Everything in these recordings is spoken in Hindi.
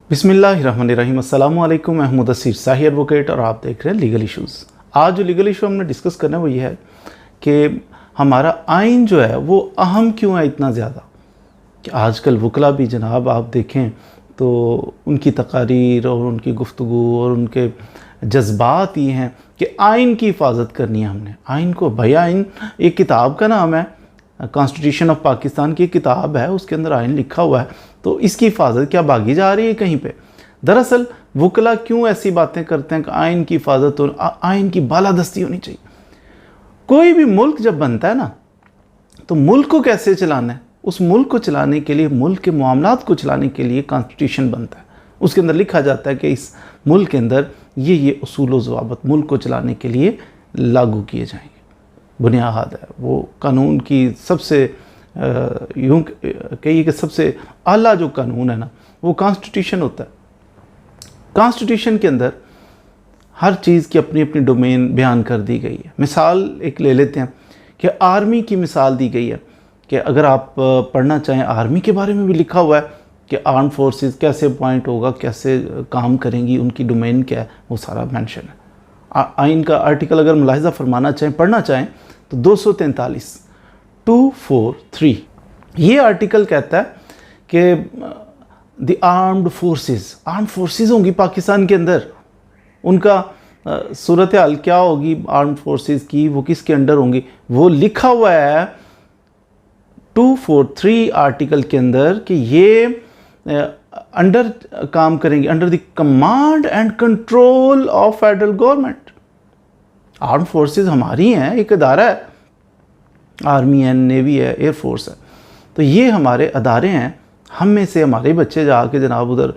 बिस्मिल्लाहिर्रहमानिर्रहीम। अस्सलामु अलैकुम। मैं मुदस्सिर शाही एडवोकेट और आप देख रहे हैं लीगल इश्यूज़। आज जो लीगल इशू हमने डिस्कस करना है वो ये है कि हमारा आइन जो है वो अहम क्यों है इतना ज़्यादा, कि आजकल वकला भी जनाब आप देखें तो उनकी तकारीर और उनकी गुफ्तगू और उनके जज्बात ये हैं कि आइन की हिफाजत करनी है हमने। आइन को भाई, आइन एक किताब का नाम है, कॉन्स्टिट्यूशन ऑफ पाकिस्तान की किताब है, उसके अंदर आइन लिखा हुआ है, तो इसकी हिफाजत क्या भागी जा रही है कहीं पे? दरअसल वकला क्यों ऐसी बातें करते हैं कि आइन की हिफाजत और आइन की बालादस्ती होनी चाहिए। कोई भी मुल्क जब बनता है ना, तो मुल्क को कैसे चलाना है, उस मुल्क को चलाने के लिए, मुल्क के मामलात को चलाने के लिए कॉन्स्टिट्यूशन बनता है। उसके अंदर लिखा जाता है कि इस मुल्क के अंदर ये उसूल व ज़वाबित मुल्क को चलाने के लिए लागू किए जाएंगे। बुनियाद है वो कानून की सबसे यूँ कहिए कि सबसे आला जो कानून है ना, वो कॉन्स्टिट्यूशन होता है। कॉन्स्टिट्यूशन के अंदर हर चीज़ की अपनी अपनी डोमेन बयान कर दी गई है। मिसाल एक ले लेते हैं कि आर्मी की मिसाल दी गई है कि अगर आप पढ़ना चाहें, आर्मी के बारे में भी लिखा हुआ है कि आर्म फोर्सेस कैसे अपॉइंट होगा, कैसे काम करेंगी, उनकी डोमेन क्या है, वो सारा मेंशन है। आइन का आर्टिकल अगर मुलाहिजा फरमाना चाहें, पढ़ना चाहें तो 243 243 ये आर्टिकल कहता है कि द आर्म्ड फोर्सेस होंगी पाकिस्तान के अंदर, उनका सूरत हाल क्या होगी आर्म्ड फोर्सेस की, वो किसके अंडर होंगी, वो लिखा हुआ है 243 आर्टिकल के अंदर कि ये अंडर काम करेंगे, under the command and control of federal government. Arm forces हमारी हैं, एक अदारा है, आर्मी है, नेवी है, एयर फोर्स है, तो ये हमारे अदारे हैं। हम में से हमारे बच्चे जाके जनाब उधर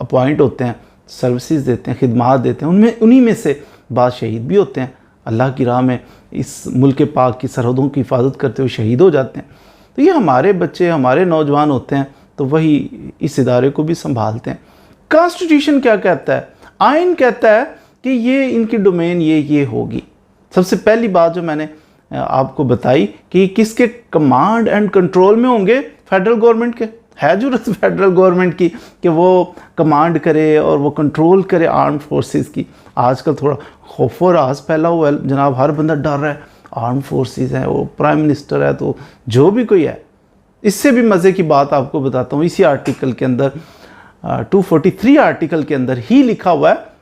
अपॉइंट होते हैं, सर्विसेज देते हैं, खिदमात देते हैं, उनमें उन्हीं में से बाद शहीद भी होते हैं, अल्लाह की राह में इस मुल्क पाक की सरहदों की हिफाजत करते हुए शहीद हो जाते हैं। तो ये हमारे बच्चे, हमारे नौजवान होते हैं, तो वही इस इदारे को भी संभालते हैं। कॉन्स्टिट्यूशन क्या कहता है? आइन कहता है कि ये इनकी डोमेन ये होगी। सबसे पहली बात जो मैंने आपको बताई कि किसके कमांड एंड कंट्रोल में होंगे, फेडरल गवर्नमेंट के। है जरूरत फेडरल गवर्नमेंट की कि वो कमांड करे और वो कंट्रोल करे आर्म फोर्सेस की? आजकल थोड़ा खौफ और राज फैला हुआ है जनाब, हर बंदा डर रहा है, आर्म फोर्सेस है, वो प्राइम मिनिस्टर है, तो जो भी कोई है। इससे भी मज़े की बात आपको बताता हूँ, इसी आर्टिकल के अंदर 243 आर्टिकल के अंदर ही लिखा हुआ है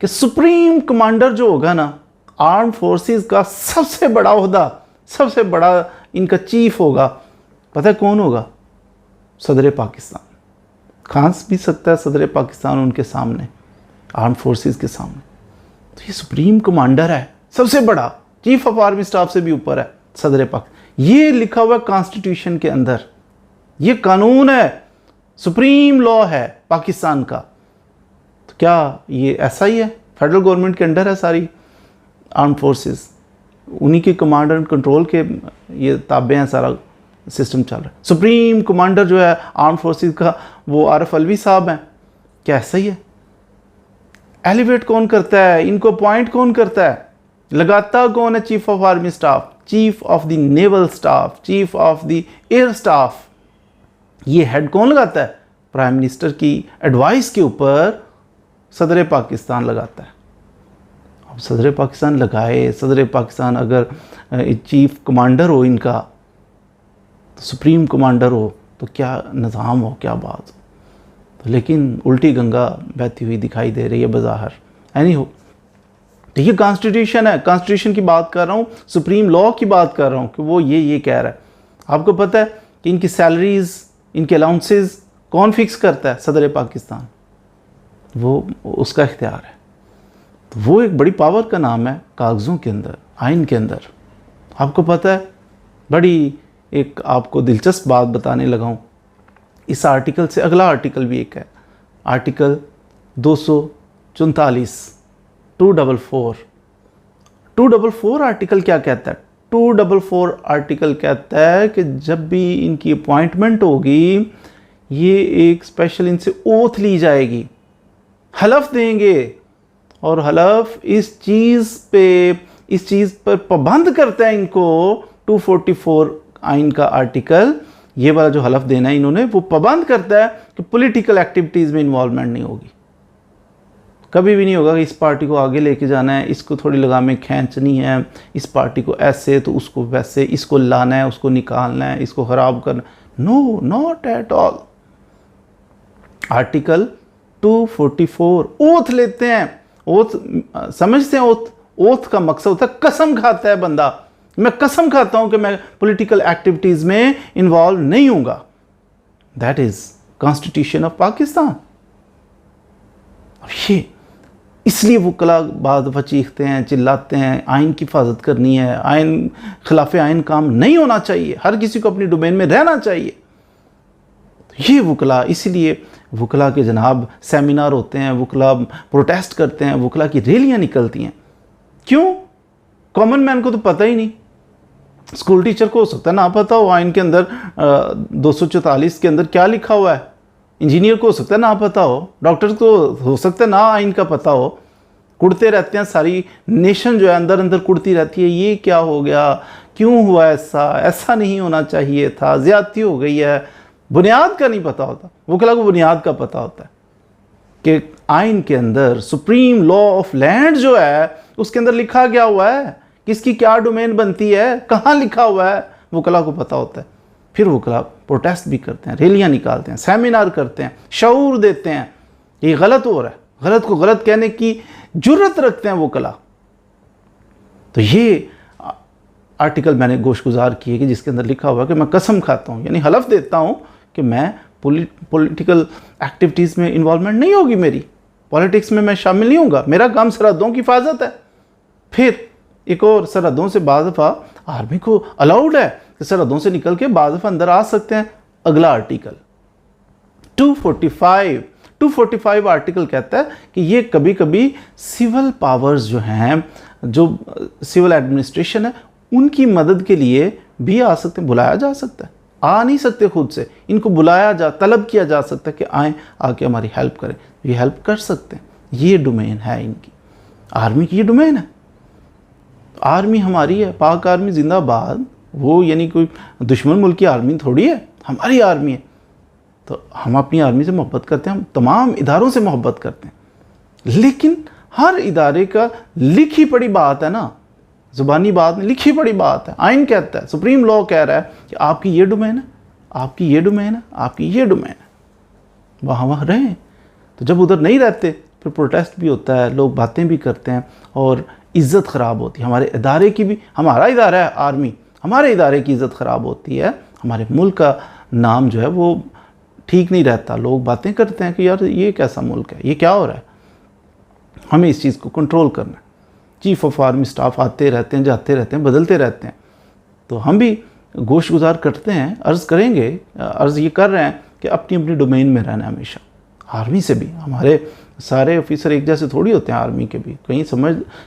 कि सुप्रीम कमांडर जो होगा ना आर्म फोर्सेस का, सबसे बड़ा ओहदा, सबसे बड़ा इनका चीफ होगा, पता है कौन होगा? सदर पाकिस्तान। खांस भी सकता है सदर पाकिस्तान उनके सामने, आर्म फोर्सेस के सामने। तो ये सुप्रीम कमांडर है, सबसे बड़ा, चीफ ऑफ आर्मी स्टाफ से भी ऊपर है सदर पाकिस्तान। ये लिखा हुआ कॉन्स्टिट्यूशन के अंदर, ये कानून है, सुप्रीम लॉ है पाकिस्तान का। तो क्या ये ऐसा ही है? फेडरल गवर्नमेंट के अंडर है सारी आर्म फोर्सेस, उन्हीं के कमांड एंड कंट्रोल के ये ताबे हैं, सारा सिस्टम चल रहा है। सुप्रीम कमांडर जो है आर्म फोर्सेस का वो आरिफ अलवी साहब हैं। क्या ऐसा ही है? एलिवेट कौन करता है इनको, अपॉइंट कौन करता है, लगाता कौन है? Chief of army staff, chief of the naval staff, chief of the air staff. ये हेड कौन लगाता है? प्राइम मिनिस्टर की एडवाइस के ऊपर सदर पाकिस्तान लगाता है। अब सदर पाकिस्तान लगाए, सदर पाकिस्तान अगर चीफ कमांडर हो इनका, तो सुप्रीम कमांडर हो, तो क्या निज़ाम हो, क्या बात हो। तो लेकिन उल्टी गंगा बहती हुई दिखाई दे रही है बज़ाहिर। एनी हो, तो ये कॉन्स्टिट्यूशन है, कॉन्स्टिट्यूशन की बात कर रहा हूँ, सुप्रीम लॉ की बात कर रहा हूँ कि वो ये कह रहा है। आपको पता है कि इनकी सैलरीज, इनके अलाउंसेस कौन फिक्स करता है? सदर पाकिस्तान, वो उसका इख्तियार है। तो वो एक बड़ी पावर का नाम है कागज़ों के अंदर, आइन के अंदर। आपको पता है, बड़ी एक आपको दिलचस्प बात बताने लगा हूँ, इस आर्टिकल से अगला आर्टिकल भी एक है, आर्टिकल 244 244 आर्टिकल क्या कहता है? 244 आर्टिकल कहता है कि जब भी इनकी अपॉइंटमेंट होगी, ये एक स्पेशल इनसे ओथ ली जाएगी, हलफ देंगे, और हलफ इस चीज़ पर पाबंद करता है इनको 244 आइन का आर्टिकल, ये वाला जो हलफ देना है इन्होंने, वो पाबंद करता है कि पॉलिटिकल एक्टिविटीज़ में इन्वॉल्वमेंट नहीं होगी। कभी भी नहीं होगा कि इस पार्टी को आगे लेके जाना है, इसको थोड़ी लगामें खींचनी है, इस पार्टी को ऐसे तो उसको वैसे, इसको लाना है, उसको निकालना है, इसको ख़राब करना। No, not at all. Article 244 oath लेते हैं। ओथ समझते हैं? ओथ का मकसद होता है, कसम खाता है बंदा, मैं कसम खाता हूं कि मैं पॉलिटिकल एक्टिविटीज में इन्वॉल्व नहीं हूंगा। That is constitution of Pakistan. ये इसलिए वकला बाद दफ़ा चीखते हैं, चिल्लाते हैं, आइन की हिफाजत करनी है, आइन खिलाफ आइन काम नहीं होना चाहिए, हर किसी को अपनी डोमेन में रहना चाहिए। ये वकला, इसलिए वकला के जनाब सेमिनार होते हैं, वकला प्रोटेस्ट करते हैं, वकला की रैलियां निकलती हैं। क्यों? कॉमन मैन को तो पता ही नहीं। स्कूल टीचर को हो सकता है ना पता हो आइन के अंदर 244 के अंदर क्या लिखा हुआ है, इंजीनियर को हो सकता है ना पता हो, डॉक्टर को हो सकता है ना आइन का पता हो। कुड़ते रहते हैं, सारी नेशन जो है अंदर अंदर कुड़ती रहती है, ये क्या हो गया, क्यों हुआ ऐसा, ऐसा नहीं होना चाहिए था, ज़्यादती हो गई है। बुनियाद का नहीं पता होता, वकला को बुनियाद का पता होता है कि आइन के अंदर सुप्रीम लॉ ऑफ लैंड जो है उसके अंदर लिखा गया हुआ है, किसकी क्या डोमेन बनती है, कहाँ लिखा हुआ है, वकला को पता होता है। फिर वकला प्रोटेस्ट भी करते हैं, रैलियां निकालते हैं, सेमिनार करते हैं, शऊर देते हैं ये गलत हो रहा है, गलत को गलत कहने की जुर्रत रखते हैं वकला। तो ये आर्टिकल मैंने गोशगुजार किए कि जिसके अंदर लिखा हुआ है कि मैं कसम खाता हूँ, यानी हलफ देता हूँ कि मैं पॉलिटिकल एक्टिविटीज़ में इन्वॉल्वमेंट नहीं होगी, मेरी पॉलिटिक्स में मैं शामिल नहीं होऊंगा, मेरा काम सरहदों की हिफाजत है। फिर एक और, सरहदों से बाद दफ़ा आर्मी को अलाउड है कि सरहदों से निकल के बाद दफ़ा अंदर आ सकते हैं। अगला आर्टिकल 245 आर्टिकल कहता है कि ये कभी कभी सिविल पावर्स जो हैं, जो सिविल एडमिनिस्ट्रेशन है, उनकी मदद के लिए भी आ सकते हैं, बुलाया जा सकता है। आ नहीं सकते खुद से, इनको बुलाया जा, तलब किया जा सकता है कि आए, आके हमारी हेल्प करें, ये हेल्प कर सकते हैं। ये डोमेन है इनकी, आर्मी की ये डोमेन है। आर्मी हमारी है, पाक आर्मी जिंदाबाद। वो यानी कोई दुश्मन मुल्क की आर्मी थोड़ी है, हमारी आर्मी है। तो हम अपनी आर्मी से मोहब्बत करते हैं, हम तमाम इदारों से मोहब्बत करते हैं, लेकिन हर इदारे का लिखी पड़ी बात है ना, ज़ुबानी बात नहीं, लिखी पड़ी बात है। आइन कहता है, सुप्रीम लॉ कह रहा है कि आपकी ये डोमेन है, आपकी ये डोमेन है, आपकी ये डोमेन है, वहाँ रहें। तो जब उधर नहीं रहते फिर प्रोटेस्ट भी होता है, लोग बातें भी करते हैं और इज़्ज़त ख़राब होती है हमारे इदारे की भी। हमारा इदारा है आर्मी, हमारे इदारे की इज़्ज़त ख़राब होती है, हमारे मुल्क का नाम जो है वो ठीक नहीं रहता। लोग बातें करते हैं कि यार ये कैसा मुल्क है, ये क्या हो रहा है, हमें इस चीज़ को कंट्रोल करना है। चीफ ऑफ आर्मी स्टाफ आते रहते हैं, जाते रहते हैं, बदलते रहते हैं। तो हम भी गोश गुजार करते हैं, अर्ज़ करेंगे, अर्ज़ ये कर रहे हैं कि अपनी अपनी डोमेन में रहना हमेशा। आर्मी से भी हमारे सारे ऑफिसर एक जैसे थोड़ी होते हैं, आर्मी के भी कहीं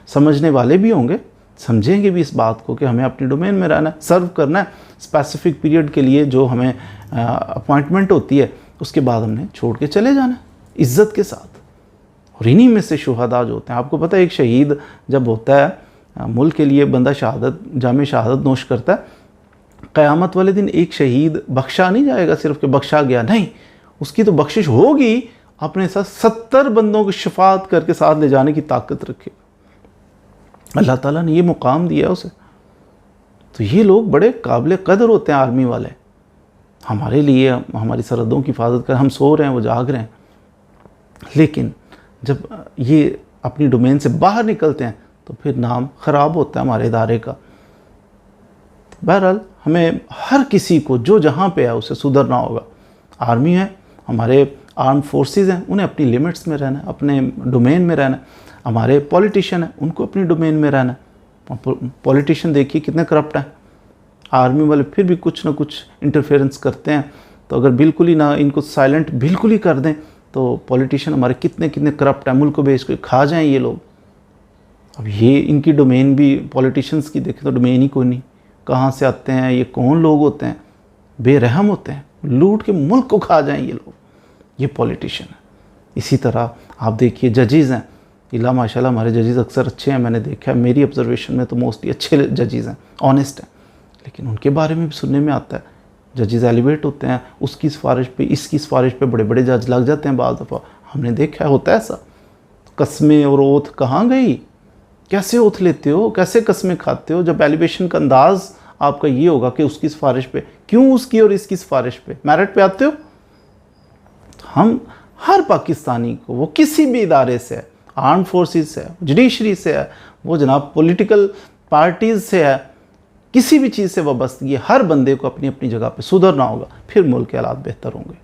समझने वाले भी होंगे, समझेंगे भी इस बात को कि हमें अपनी डोमेन में रहना है, सर्व करना है स्पेसिफिक पीरियड के लिए। जो हमें अपॉइंटमेंट होती है उसके बाद हमने छोड़ के चले जाना है इज़्ज़त के साथ। और इन्हीं में से शुहदा जो होते हैं, आपको पता है एक शहीद जब होता है मुल्क के लिए, बंदा शहादत, जामे शहादत नोश करता है, क़यामत वाले दिन एक शहीद बख्शा नहीं जाएगा सिर्फ कि बख्शा गया, नहीं, उसकी तो बख्शिश होगी, अपने साथ 70 बंदों की शफात करके साथ ले जाने की ताकत रखे। अल्लाह ताला ने ये मुकाम दिया उसे। तो ये लोग बड़े काबिल कदर होते हैं आर्मी वाले, हमारे लिए, हमारी सरहदों की हिफाजत कर। हम सो रहे हैं, वो जाग रहे हैं, लेकिन जब ये अपनी डोमेन से बाहर निकलते हैं तो फिर नाम ख़राब होता है हमारे इदारे का। बहरहाल हमें हर किसी को जो जहाँ पे है उसे सुधरना होगा। आर्मी है, हमारे आर्म फोर्सेस हैं, उन्हें अपनी लिमिट्स में रहना है, अपने डोमेन में रहना है। हमारे पॉलिटिशियन हैं, उनको अपनी डोमेन में रहना है। पॉलिटिशियन देखिए कितने करप्ट हैं, आर्मी वाले फिर भी कुछ ना कुछ इंटरफेरेंस करते हैं। तो अगर बिल्कुल ही ना इनको साइलेंट बिल्कुल ही कर दें तो पॉलिटिशियन हमारे कितने कितने करप्ट हैं, मुल्क को बेच के खा जाएं ये लोग। अब ये इनकी डोमेन भी, पॉलिटिशियंस की देखें तो डोमेन ही कोई नहीं, कहाँ से आते हैं, ये कौन लोग होते हैं, बेरहम होते हैं, लूट के मुल्क को खा जाएं ये लोग, ये पॉलिटिशियन है। इसी तरह आप देखिए जजेज़ हैं, इला माशाल्लाह हमारे जजेज़ अक्सर अच्छे हैं, मैंने देखा है, मेरी ऑब्जर्वेशन में तो मोस्टली अच्छे जजेज़ हैं, ऑनेस्ट हैं, लेकिन उनके बारे में भी सुनने में आता है जजेस एलिवेट होते हैं, उसकी सिफारिश पे, इसकी सिफारिश पे बड़े बड़े जज लग जाते हैं। बाद दफ़ा हमने देखा है, होता है ऐसा। कस्में और ओथ कहाँ गई? कैसे ओथ लेते हो, कैसे कस्में खाते हो जब एलिवेशन का अंदाज आपका ये होगा कि उसकी सिफारिश पे, क्यों उसकी और इसकी सिफारिश पे, मेरिट पे आते हो? हम हर पाकिस्तानी को, वो किसी भी इदारे से है, आर्म फोर्सेस से है, जुडिशरी से है, वो जनाब पॉलिटिकल पार्टीज़ से है, किसी भी चीज़ से वाबस्तगी, हर बंदे को अपनी अपनी जगह पे सुधरना होगा, फिर मुल्क के हालात बेहतर होंगे।